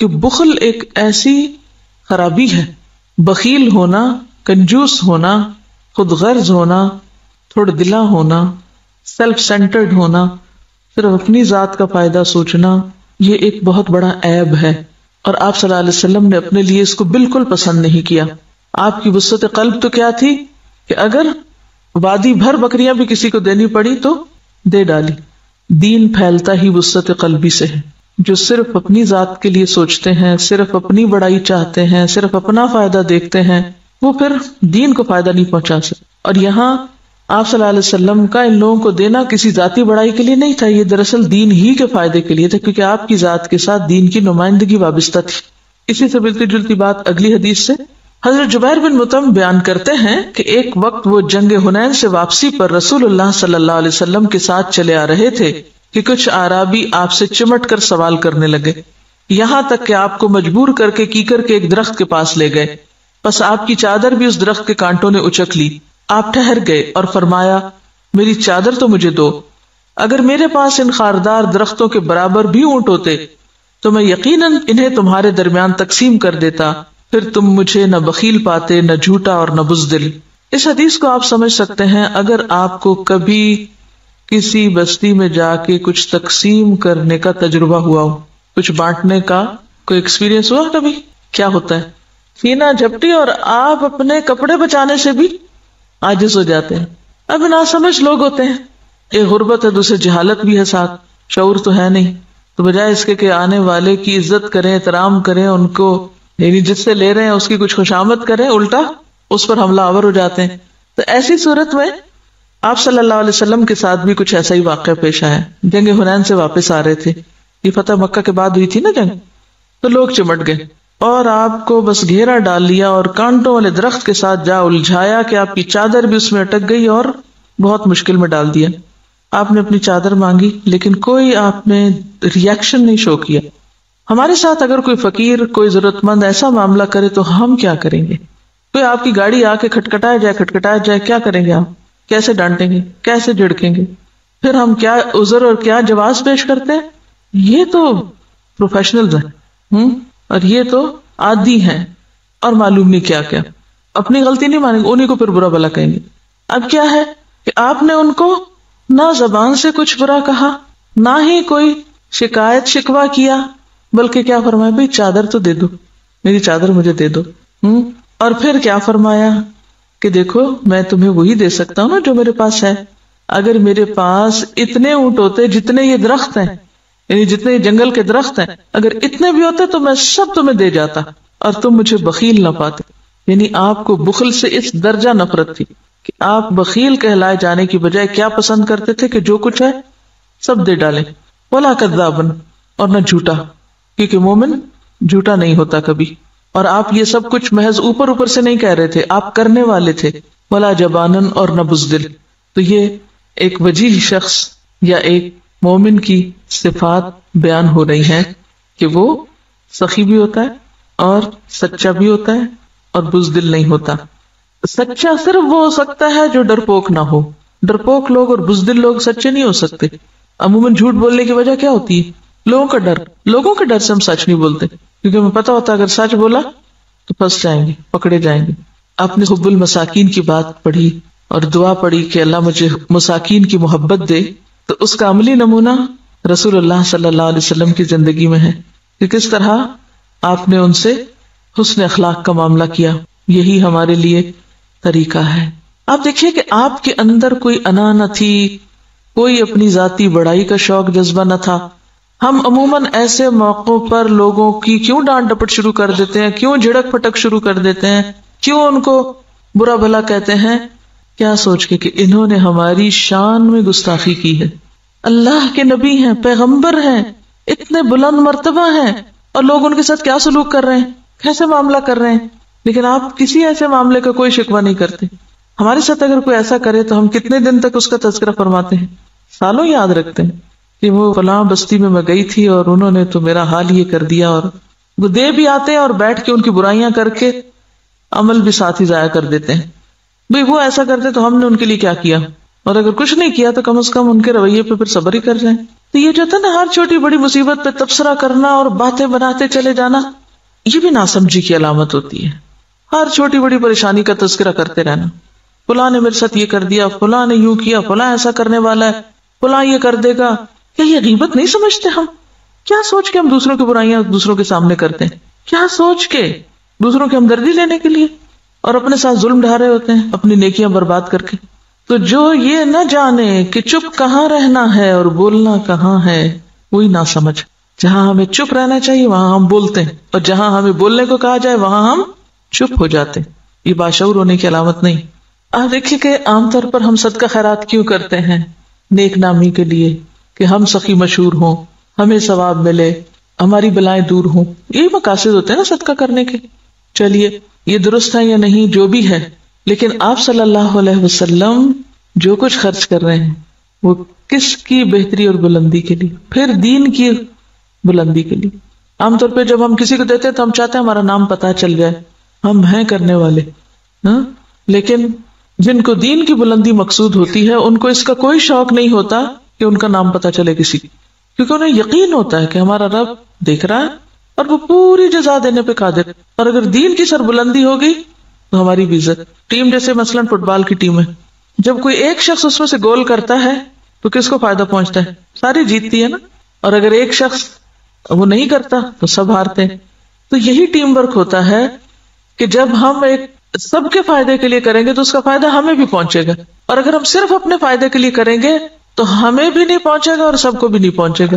کہ بخل ایک ایسی خرابی ہے، بخیل ہونا، کنجوس ہونا، خود غرض ہونا، تھوڑا دلا ہونا، سیلف سینٹرڈ ہونا، صرف اپنی ذات کا فائدہ سوچنا، یہ ایک بہت بڑا عیب ہے، اور آپ صلی اللہ علیہ وسلم نے اپنے لیے اس کو بالکل پسند نہیں کیا۔ آپ کی وسعت قلب تو کیا تھی کہ اگر وادی بھر بکریاں بھی کسی کو دینی پڑی تو دے ڈالی۔ دین پھیلتا ہی وسعت قلبی سے ہے۔ جو صرف اپنی ذات کے لیے سوچتے ہیں، صرف اپنی بڑائی چاہتے ہیں، صرف اپنا فائدہ دیکھتے ہیں، وہ پھر دین کو فائدہ نہیں پہنچا سکتے۔ اور یہاں آپ صلی اللہ علیہ وسلم کا ان لوگوں کو دینا کسی ذاتی بڑائی کے لیے نہیں تھا، یہ دراصل دین ہی کے فائدے کے لیے تھا، کیونکہ آپ کی ذات کے ساتھ دین کی نمائندگی وابستہ تھی۔ اسی سے ملتی جلتی بات اگلی حدیث سے۔ حضرت جبیر بن مطعم بیان کرتے ہیں کہ ایک وقت وہ جنگ حنین سے واپسی پر رسول اللہ صلی اللہ علیہ وسلم کے ساتھ چلے آ رہے تھے کہ کچھ اعرابی آپ سے چمٹ کر سوال کرنے لگے، یہاں تک کہ آپ کو مجبور کر کے کیکر کے ایک درخت کے پاس لے گئے۔ بس آپ کی چادر بھی اس درخت کے کانٹوں نے اچک لی۔ آپ ٹھہر گئے اور فرمایا، میری چادر تو مجھے دو، اگر میرے پاس ان خاردار درختوں کے برابر بھی اونٹ ہوتے تو میں یقیناً انہیں تمہارے درمیان تقسیم کر دیتا، پھر تم مجھے نہ بخیل پاتے، نہ جھوٹا اور نہ بزدل۔ اس حدیث کو آپ سمجھ سکتے ہیں اگر آپ کو کبھی کسی بستی میں جا کے کچھ تقسیم کرنے کا تجربہ ہوا ہو، کچھ بانٹنے کا کوئی ایکسپیرینس ہوا کبھی، کیا ہوتا ہے؟ سینہ جھپٹی اور آپ اپنے کپڑے بچانے سے بھی عاجز ہو جاتے ہیں۔ اب ناسمجھ لوگ ہوتے ہیں، ایک غربت ہے، دوسرے جہالت بھی ہے، ساتھ شعور تو ہے نہیں، تو بجائے اس کے کہ آنے والے کی عزت کریں، احترام کریں، ان کو یعنی جس سے لے رہے ہیں اس کی کچھ خوشامد کریں، الٹا اس پر حملہ آور ہو جاتے ہیں۔ تو ایسی صورت میں آپ صلی اللہ علیہ وسلم کے ساتھ بھی کچھ ایسا ہی واقعہ پیش آیا۔ جنگ حنین سے واپس آ رہے تھے، یہ فتح مکہ کے بعد ہوئی تھی نا جنگ، تو لوگ چمٹ گئے اور آپ کو بس گھیرا ڈال لیا اور کانٹوں والے درخت کے ساتھ جا الجھایا کہ آپ کی چادر بھی اس میں اٹک گئی اور بہت مشکل میں ڈال دیا۔ آپ نے اپنی چادر مانگی لیکن کوئی آپ نے ریئیکشن نہیں شو کیا۔ ہمارے ساتھ اگر کوئی فقیر، کوئی ضرورت مند ایسا معاملہ کرے تو ہم کیا کریں گے؟ کوئی آپ کی گاڑی آ کے کھٹکھٹایا جائے، کیا کریں گے؟ آپ کیسے ڈانٹیں گے، کیسے جھڑکیں گے؟ پھر ہم کیا عذر اور کیا جواز پیش کرتے ہیں؟ یہ تو پروفیشنلز ہیں، اور یہ تو عادی ہیں اور معلوم نہیں کیا کیا، اپنی غلطی نہیں مانیں گے، انہیں کو پھر برا بھلا کہیں گے۔ اب کیا ہے کہ آپ نے ان کو نہ زبان سے کچھ برا کہا، نہ ہی کوئی شکایت شکوہ کیا، بلکہ کیا فرمایا، بھئی چادر تو دے دو، میری چادر مجھے دے دو۔ اور پھر کیا فرمایا کہ دیکھو میں تمہیں وہی دے سکتا ہوں نا جو میرے پاس ہے، اگر میرے پاس اتنے اونٹ ہوتے جتنے یہ درخت ہیں، یعنی جتنے یہ جنگل کے درخت ہیں، اگر اتنے بھی ہوتے تو میں سب تمہیں دے جاتا اور تم مجھے بخیل نہ پاتے۔ یعنی آپ کو بخل سے اس درجہ نفرت تھی کہ آپ بخیل کہلائے جانے کی بجائے کیا پسند کرتے تھے کہ جو کچھ ہے سب دے ڈالیں۔ ولا کذابن، اور نہ جھوٹا، کیونکہ مومن جھوٹا نہیں ہوتا کبھی، اور آپ یہ سب کچھ محض اوپر اوپر سے نہیں کہہ رہے تھے، آپ کرنے والے تھے۔ ولا جبانن، اور نہ بزدل۔ تو یہ ایک وجیح شخص یا ایک مومن کی صفات بیان ہو رہی ہیں کہ وہ سخی بھی ہوتا ہے اور سچا بھی ہوتا ہے اور بزدل نہیں ہوتا۔ سچا صرف وہ ہو سکتا ہے جو ڈرپوک نہ ہو، ڈرپوک لوگ اور بزدل لوگ سچے نہیں ہو سکتے۔ عموماً جھوٹ بولنے کی وجہ کیا ہوتی ہے؟ لوگوں کا ڈر، لوگوں کے ڈر سے ہم سچ نہیں بولتے، کیونکہ ہمیں پتا ہوتا ہے اگر سچ بولا تو پھنس جائیں گے، پکڑے جائیں گے۔ آپ نے حب المساکین کی بات پڑھی اور دعا پڑھی کہ اللہ مجھے مساکین کی محبت دے، تو اس کا عملی نمونہ رسول اللہ صلی اللہ علیہ وسلم کی زندگی میں ہے کہ کس طرح آپ نے ان سے حسن اخلاق کا معاملہ کیا۔ یہی ہمارے لیے طریقہ ہے۔ آپ دیکھیے کہ آپ کے اندر کوئی انا نہ تھی، کوئی اپنی ذاتی بڑائی کا شوق جذبہ نہ تھا۔ ہم عموماً ایسے موقعوں پر لوگوں کی کیوں ڈانٹ ڈپٹ شروع کر دیتے ہیں، کیوں جھڑک پٹک شروع کر دیتے ہیں، کیوں ان کو برا بھلا کہتے ہیں، کیا سوچ کے کہ انہوں نے ہماری شان میں گستاخی کی ہے۔ اللہ کے نبی ہیں، پیغمبر ہیں، اتنے بلند مرتبہ ہیں، اور لوگ ان کے ساتھ کیا سلوک کر رہے ہیں، کیسے معاملہ کر رہے ہیں، لیکن آپ کسی ایسے معاملے کا کوئی شکوہ نہیں کرتے۔ ہمارے ساتھ اگر کوئی ایسا کرے تو ہم کتنے دن تک اس کا تذکرہ فرماتے ہیں، سالوں یاد رکھتے ہیں کہ وہ فلاں بستی میں گئی تھی اور انہوں نے تو میرا حال یہ کر دیا، اور وہ دے بھی آتے ہیں اور بیٹھ کے ان کی برائیاں کر کے عمل بھی ساتھ ہی ضائع کر دیتے ہیں۔ بھئی وہ ایسا کرتے تو ہم نے ان کے لیے کیا کیا، اور اگر کچھ نہیں کیا تو کم از کم ان کے رویے پہ پھر صبر ہی کر جائیں۔ تو یہ جو تھا نا ہر چھوٹی بڑی مصیبت پہ تبصرہ کرنا اور باتیں بناتے چلے جانا، یہ بھی ناسمجھی کی علامت ہوتی ہے. ہر چھوٹی بڑی پریشانی کا تذکرہ کرتے رہنا، فلاں نے میرے ساتھ یہ کر دیا، فلاں نے یوں کیا، فلاں ایسا کرنے والا ہے، فلاں یہ کر دے گا. کیا یہ غیبت نہیں سمجھتے ہم؟ کیا سوچ کے ہم دوسروں کی برائیاں دوسروں کے سامنے کرتے ہیں؟ کیا سوچ کے؟ دوسروں کی ہمدردی لینے کے لیے، اور اپنے ساتھ ظلم ڈھا رہے ہوتے ہیں اپنی نیکیاں برباد کر کے. تو جو یہ نہ جانے کہ چپ کہاں رہنا ہے اور بولنا کہاں ہے، وہی نہ سمجھ. جہاں ہمیں چپ رہنا چاہیے وہاں ہم بولتے ہیں، اور جہاں ہمیں بولنے کو کہا جائے وہاں ہم چپ ہو جاتے ہیں. یہ باشعور ہونے کی علامت نہیں. آپ دیکھیے کہ عام طور پر ہم صدقہ خیرات کیوں کرتے ہیں؟ نیک نامی کے لیے، کہ ہم سخی مشہور ہوں، ہمیں ثواب ملے، ہماری بلائیں دور ہوں. یہی مقاصد ہوتے ہیں نا صدقہ کرنے کے. چلیے یہ درست ہے یا نہیں جو بھی ہے، لیکن آپ صلی اللہ علیہ وسلم جو کچھ خرچ کر رہے ہیں وہ کس کی بہتری اور بلندی کے لیے؟ پھر دین کی بلندی کے لیے. عام طور پہ جب ہم کسی کو دیتے ہیں تو ہم چاہتے ہیں ہمارا نام پتہ چل جائے، ہم ہیں کرنے والے. لیکن جن کو دین کی بلندی مقصود ہوتی ہے ان کو اس کا کوئی شوق نہیں ہوتا کہ ان کا نام پتہ چلے کسی کی، کیونکہ انہیں یقین ہوتا ہے کہ ہمارا رب دیکھ رہا ہے اور وہ پوری جزا دینے پہ قادر. اور اگر دین کی سربلندی ہوگی تو ہماری بھی عزت. ٹیم جیسے مثلا فٹ بال کی ٹیم ہے، جب کوئی ایک شخص اس میں سے گول کرتا ہے تو کس کو فائدہ پہنچتا ہے؟ ساری جیتتی ہے نا. اور اگر ایک شخص وہ نہیں کرتا تو سب ہارتے ہیں. تو یہی ٹیم ورک ہوتا ہے کہ جب ہم ایک سب کے فائدے کے لیے کریں گے تو اس کا فائدہ ہمیں بھی پہنچے گا، اور اگر ہم صرف اپنے فائدے کے لیے کریں گے تو ہمیں بھی نہیں پہنچے گا اور سب کو بھی نہیں پہنچے گا.